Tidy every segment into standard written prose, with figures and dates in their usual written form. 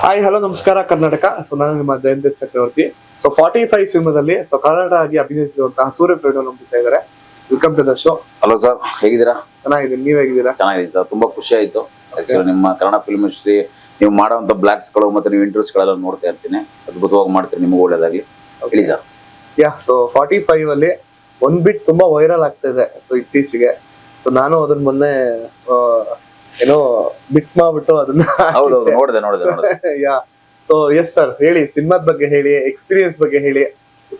Hi hello ನಮಸ್ಕಾರ Karnataka. So ನಾನು ನಿಮ್ಮ ಜಯಂತ್ ಚಕ್ರವರ್ತಿ. ಸೊ 45 ಸಿನಿಮಾದಲ್ಲಿ ಕನ್ನಡ ಆಗಿ ಅಭಿನಯಿಸಿರುವಂತಹ ಸೂರ್ಯ ಪ್ರೇರಣೆ ನಂಬಿತಾ ಇದ್ದಾರೆ. Welcome to the show. Hello sir, ಹೇಗಿದ್ದೀರಾ? ಚೆನ್ನಾಗಿದ್ದೀನಿ, ನೀವ್ ಹೇಗಿದ್ದೀರಾ? ಚೆನ್ನಾಗಿದೆ ಸರ್, ತುಂಬಾ ಖುಷಿ ಆಯ್ತು. ಆಕ್ಚುಲಿ ನಿಮ್ಮ ಕನ್ನಡ ಫಿಲ್ಮ್ ಇಂಡಸ್ಟ್ರಿ ನೀವು ಮಾಡುವಂತ ಬ್ಲಾಗ್ಸ್ ಗಳು ಮತ್ತೆ ನೀವು ಇಂಟರ್ವ್ಯೂಸ್ ಗಳೆಲ್ಲ ನೋಡ್ತಾ ಇರ್ತೀನಿ. ಅದ್ಭುತವಾಗಿ ಮಾಡ್ತೀನಿ, ನಿಮಗೂ ಒಳ್ಳೇದಾಗ್ಲಿ. ಹೇಳಿ ಸರ್. ಸೊ 45 ಅಲ್ಲಿ ಒಂದ್ ಬಿಟ್ ತುಂಬಾ ವೈರಲ್ ಆಗ್ತಾ ಇದೆ ಸೊ ಇತ್ತೀಚೆಗೆ. ಸೊ ನಾನು ಅದನ್ನ ಮೊನ್ನೆ ಏನೋ ಬಿಟ್ ಮಾಡ್ಬಿಟ್ಟು ಅದನ್ನ ಹೌದೌದು, ನೋಡಿದೆ. ಯಾ ಸೊ ಎಸ್ ಸರ್, ಹೇಳಿ ಸಿನಿಮಾದ ಬಗ್ಗೆ ಹೇಳಿ, ಎಕ್ಸ್ಪೀರಿಯನ್ಸ್ ಬಗ್ಗೆ ಹೇಳಿ.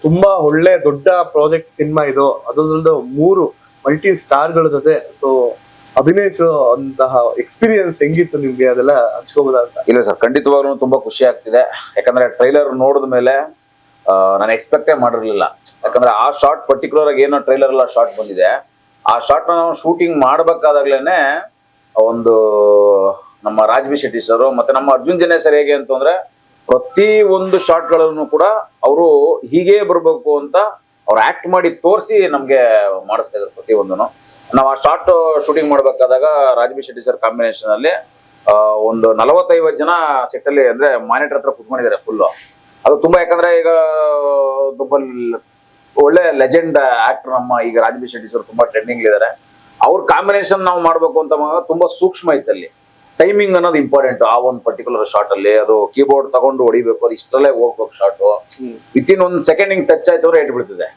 ತುಂಬಾ ಒಳ್ಳೆ ದೊಡ್ಡ ಪ್ರಾಜೆಕ್ಟ್ ಸಿನಿಮಾ ಇದು. ಅದೊಂದು 3 ಮಲ್ಟಿ ಸ್ಟಾರ್ ಗಳ ಜೊತೆ ಸೊ ಅಭಿನಯಿಸುವಂತಹ ಎಕ್ಸ್ಪೀರಿಯನ್ಸ್ ಹೆಂಗಿತ್ತು ನಿಮ್ಗೆ, ಅದೆಲ್ಲ ಹಂಚ್ಕೋಬೋದಾ ಅಂತ? ಇಲ್ಲ ಸರ್, ಖಂಡಿತವಾಗ್ಲೂ ತುಂಬಾ ಖುಷಿ ಆಗ್ತಿದೆ. ಯಾಕಂದ್ರೆ ಟ್ರೈಲರ್ ನೋಡಿದ ಮೇಲೆ ನಾನು ಎಕ್ಸ್ಪೆಕ್ಟೇ ಮಾಡಿರ್ಲಿಲ್ಲ. ಯಾಕಂದ್ರೆ ಆ ಶಾರ್ಟ್ ಪರ್ಟಿಕ್ಯುಲರ್ ಆಗಿ ಏನೋ ಟ್ರೈಲರ್ ಎಲ್ಲ ಶಾರ್ಟ್ ಬಂದಿದೆ, ಆ ಶಾರ್ಟ್ ನಾವು ಶೂಟಿಂಗ್ ಮಾಡ್ಬೇಕಾದಾಗ್ಲೇನೆ ಒಂದು ನಮ್ಮ ರಾಜ್ಬಿ ಶೆಟ್ಟಿ ಸರ್ ಮತ್ತೆ ನಮ್ಮ ಅರ್ಜುನ್ ಜನ್ಯ ಸರ್ ಹೇಗೆ ಅಂತಂದ್ರೆ ಪ್ರತಿ ಒಂದು ಶಾರ್ಟ್ ಗಳನ್ನು ಕೂಡ ಅವರು ಹೀಗೆ ಬರ್ಬೇಕು ಅಂತ ಅವ್ರು ಆಕ್ಟ್ ಮಾಡಿ ತೋರಿಸಿ ನಮ್ಗೆ ಮಾಡಿಸ್ತಾ ಇದ್ರು. ಪ್ರತಿ ಒಂದನ್ನು ನಾವು ಆ ಶಾರ್ಟ್ ಶೂಟಿಂಗ್ ಮಾಡ್ಬೇಕಾದಾಗ ರಾಜ್ಬಿ ಶೆಟ್ಟಿ ಸರ್ ಕಾಂಬಿನೇಷನ್ ಅಲ್ಲಿ ಒಂದು 45 ಜನ ಸೆಟ್ ಅಲ್ಲಿ ಅಂದ್ರೆ ಮಾನಿಟರ್ ಹತ್ರ ಕುತ್ಕೊಂಡಿದ್ದಾರೆ ಫುಲ್. ಅದು ತುಂಬಾ, ಯಾಕಂದ್ರೆ ಈಗ ತುಂಬಾ ಒಳ್ಳೆ ಲೆಜೆಂಡ್ ಆಕ್ಟರ್ ನಮ್ಮ ಈಗ ರಾಜ್ಬಿ ಶೆಟ್ಟಿ ಸರ್ ತುಂಬಾ ಟ್ರೆಂಡಿಂಗ್ ಇದ್ದಾರೆ. ಅವ್ರ ಕಾಂಬಿನೇಷನ್ ನಾವು ಮಾಡ್ಬೇಕು ಅಂತ ತುಂಬಾ ಸೂಕ್ಷ್ಮ ಐತೆ. ಅಲ್ಲಿ ಟೈಮಿಂಗ್ ಅನ್ನೋದು ಇಂಪಾರ್ಟೆಂಟ್. ಆ ಒಂದು ಪರ್ಟಿಕ್ಯುಲರ್ ಶಾರ್ಟ್ ಅಲ್ಲಿ ಅದು ಕೀಬೋರ್ಡ್ ತಗೊಂಡು ಹೊಡಿಬೇಕು, ಅದು ಇಷ್ಟರಲ್ಲೇ ಹೋಗ್ಬೇಕು ಶಾರ್ಟ್. ವಿತಿನ್ 1 ಸೆಕೆಂಡ್ ಹಿಂಗ್ ಟಚ್ ಆಯ್ತು ಅಂದ್ರೆ ಬಿಡ್ತದೆ.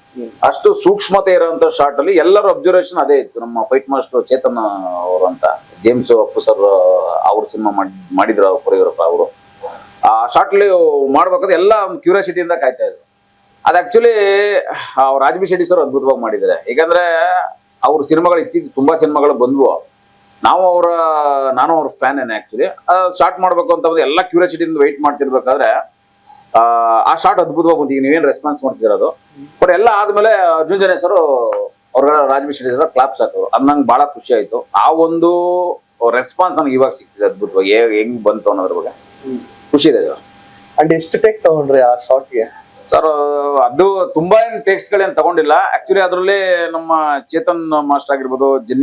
ಅಷ್ಟು ಸೂಕ್ಷ್ಮತೆ ಇರುವಂತ ಶಾರ್ಟ್ ಅಲ್ಲಿ ಎಲ್ಲರೂ ಅಬ್ಸರ್ವೇಷನ್ ಅದೇ ಇತ್ತು. ನಮ್ಮ ಫೈಟ್ ಮಾಸ್ಟರ್ ಚೇತನ್ ಅವರು ಅಂತ, ಜೇಮ್ಸ್ ಅಪ್ಪು ಸರ್ ಅವ್ರ ಸಿನಿಮಾ ಮಾಡಿದ್ರು ಕೊರಿಯೋಗ್ರಾಫರ್ ಅವರು. ಆ ಶಾರ್ಟ್ ಅಲ್ಲಿ ಮಾಡ್ಬೇಕಾದ್ರೆ ಎಲ್ಲ ಕ್ಯೂರಿಯಾಸಿಟಿಯಿಂದ ಕಾಯ್ತಾ ಇದ್ರು. ಅದು ಆಕ್ಚುಲಿ ರಾಜ್ಬಿ ಶೆಟ್ಟಿ ಸರ್ ಅದ್ಭುತವಾಗಿ ಮಾಡಿದ್ದಾರೆ. ಯಾಕಂದ್ರೆ ಅವ್ರ ಸಿನಿಮಾಗಳು ಇತ್ತೀಚೆಗೆ ತುಂಬಾ ಸಿನಿಮಾಗಳು ಬಂದ್ವು. ನಾನು ಅವ್ರ ಫ್ಯಾನ್ ಏನೇ. ಆಕ್ಚುಲಿ ಶಾರ್ಟ್ ಮಾಡ್ಬೇಕು ಅಂತ ಎಲ್ಲ ಕ್ಯೂರಿಯಾಸಿಟಿಯಿಂದ ವೆಯ್ಟ್ ಮಾಡ್ತಿರ್ಬೇಕಾದ್ರೆ ಆ ಶಾರ್ಟ್ ಅದ್ಭುತವಾಗಿ ಬಂತು. ಈಗ ನೀವೇನು ರೆಸ್ಪಾನ್ಸ್ ಮಾಡ್ತಿರೋದು ಬಟ್ ಎಲ್ಲ ಆದ್ಮೇಲೆ ಅರ್ಜುನ್ ಜನ್ಯ ಸರ್ ಅವ್ರ ರಾಜ್ಬಿ ಶೆಟ್ಟಿ ಸರ್ ಕ್ಲಾಪ್ಸ್ ಹಾಕೋರು. ಅದು ನಂಗೆ ಬಹಳ ಖುಷಿ ಆಯ್ತು. ಆ ಒಂದು ರೆಸ್ಪಾನ್ಸ್ ನನಗೆ ಇವಾಗ ಸಿಕ್ತಿದೆ ಅದ್ಭುತವಾಗಿ. ಹೆಂಗ್ ಬಂತು ಅನ್ನೋದ್ರ ಬಗ್ಗೆ ಖುಷಿ ಇದೆ ಸರ್. ಅಂಡ್ ಎಷ್ಟು ಟೇಕ್ ತಗೊಂಡ್ರಿ ಆ ಶಾರ್ಟ್ಗೆ? ಸರ್ ಅದು ತುಂಬಾ ಏನ್ ಟೇಕ್ಸ್ ಗಳೇನ್ ತಗೊಂಡಿಲ್ಲ. ಆಕ್ಚುಲಿ ಅದ್ರಲ್ಲಿ ನಮ್ಮ ಚೇತನ್ ಮಾಸ್ಟರ್ ಆಗಿರ್ಬೋದು, ಅರ್ಜುನ್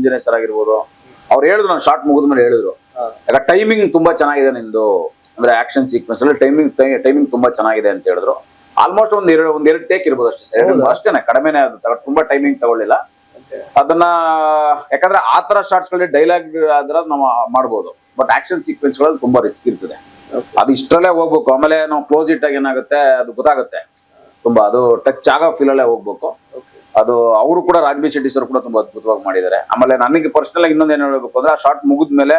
ಜನ್ಯ ಸರ್ ಆಗಿರ್ಬೋದು, ಅವ್ರು ಹೇಳಿದ್ರು ನಾನು ಶಾರ್ಟ್ ಮುಗಿದ್ಮೇಲೆ ಹೇಳಿದ್ರು, ಯಾಕಂದ್ರೆ ಟೈಮಿಂಗ್ ತುಂಬಾ ಚೆನ್ನಾಗಿದೆ ನಿಂದು, ಅಂದ್ರೆ ಆಕ್ಷನ್ ಸೀಕ್ವೆನ್ಸ್ ಅಲ್ಲಿ ಟೈಮಿಂಗ್ ತುಂಬಾ ಚೆನ್ನಾಗಿದೆ ಅಂತ ಹೇಳಿದ್ರು. ಆಲ್ಮೋಸ್ಟ್ ಒಂದೆರಡು ಟೇಕ್ ಇರ್ಬೋದು ಅಷ್ಟೇ ಸರ್, ಅಷ್ಟೇನೆ, ಕಡಿಮೆನೆ. ಅದು ತುಂಬಾ ಟೈಮಿಂಗ್ ತಗೊಳ್ಳಿಲ್ಲ ಅದನ್ನ. ಯಾಕಂದ್ರೆ ಆ ತರ ಶಾರ್ಟ್ಸ್ ಗಳಲ್ಲಿ ಡೈಲಾಗ್ ಆದ್ರ ನಾವು ಮಾಡ್ಬೋದು, ಬಟ್ ಆಕ್ಷನ್ ಸೀಕ್ವೆನ್ಸ್ ಗಳಲ್ಲಿ ತುಂಬಾ ರಿಸ್ಕ್ ಇರ್ತದೆ. ಅದು ಇಷ್ಟರಲ್ಲೇ ಹೋಗ್ಬೇಕು. ಆಮೇಲೆ ನಾವು ಕ್ಲೋಸ್ ಇಟ್ ಆಗಿ ಏನಾಗುತ್ತೆ ಅದು ಗೊತ್ತಾಗುತ್ತೆ ತುಂಬಾ, ಅದು ಟಚ್ ಆಗೋ ಫೀಲ್ ಅಲ್ಲೇ ಹೋಗ್ಬೇಕು. ಅದು ಅವರು ಕೂಡ ರಾಜ್ಬಿ ಶೆಟ್ಟಿ ಸರ್ ಕೂಡ ತುಂಬಾ ಅದ್ಭುತವಾಗಿ ಮಾಡಿದ್ದಾರೆ. ಆಮೇಲೆ ನನಗೆ ಪರ್ಸನಲ್ ಆಗಿ ಇನ್ನೊಂದು ಏನ್ ಹೇಳ್ಬೇಕು ಅಂದ್ರೆ, ಆ ಶಾರ್ಟ್ ಮುಗಿದ್ಮೇಲೆ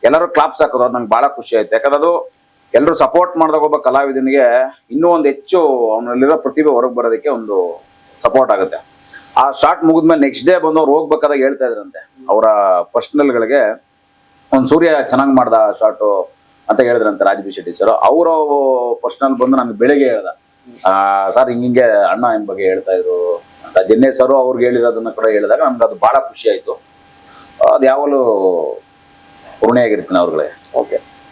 ಎಲ್ಲರೂ ಕ್ಲಾಪ್ಸ್ ಹಾಕೋದು, ಅದು ನಂಗೆ ಬಹಳ ಖುಷಿ ಆಯ್ತು. ಯಾಕಂದ್ರೆ ಅದು ಎಲ್ಲರೂ ಸಪೋರ್ಟ್ ಮಾಡಿದಾಗ ಒಬ್ಬ ಕಲಾವಿದನಿಗೆ ಇನ್ನೂ ಒಂದು ಹೆಚ್ಚು ಅವನಲ್ಲಿರೋ ಪ್ರತಿಭೆ ಹೊರಗೆ ಬರೋದಕ್ಕೆ ಒಂದು ಸಪೋರ್ಟ್ ಆಗುತ್ತೆ. ಆ ಶಾರ್ಟ್ ಮುಗಿದ್ಮೇಲೆ ನೆಕ್ಸ್ಟ್ ಡೇ ಬಂದು ಅವ್ರು ಹೋಗ್ಬೇಕಾದಾಗ ಹೇಳ್ತಾ ಇದ್ರಂತೆ ಅವರ ಪರ್ಸನಲ್ಗಳಿಗೆ, ಒಂದು ಸೂರ್ಯ ಚೆನ್ನಾಗಿ ಮಾಡ್ದ ಶಾರ್ಟ್ ಅಂತ ಹೇಳಿದ್ರಂತೆ ರಾಜ್ಬಿ ಶೆಟ್ಟಿ ಸರ್. ಅವರು ಪರ್ಸನಲ್ ಬಂದು ನನಗೆ ಬೆಳಿಗ್ಗೆ ಹೇಳ್ದ, ಸರ್ ಹಿಂಗೆ ಅಣ್ಣ ಎಂಬ ಬಗ್ಗೆ ಹೇಳ್ತಾ ಇದ್ರು ಅಂತ. ಜನ್ಯ ಸರ್ ಅವ್ರಿಗೆ ಹೇಳಿರೋದನ್ನ ಕೂಡ ಹೇಳಿದಾಗ ನಮ್ಗೆ ಅದು ಬಹಳ ಖುಷಿ ಆಯ್ತು. ಅದು ಯಾವಾಗಲೂ ಋಣಿಯಾಗಿರ್ತೀನಿ ಅವ್ರಿಗೆ. ಓಕೆ.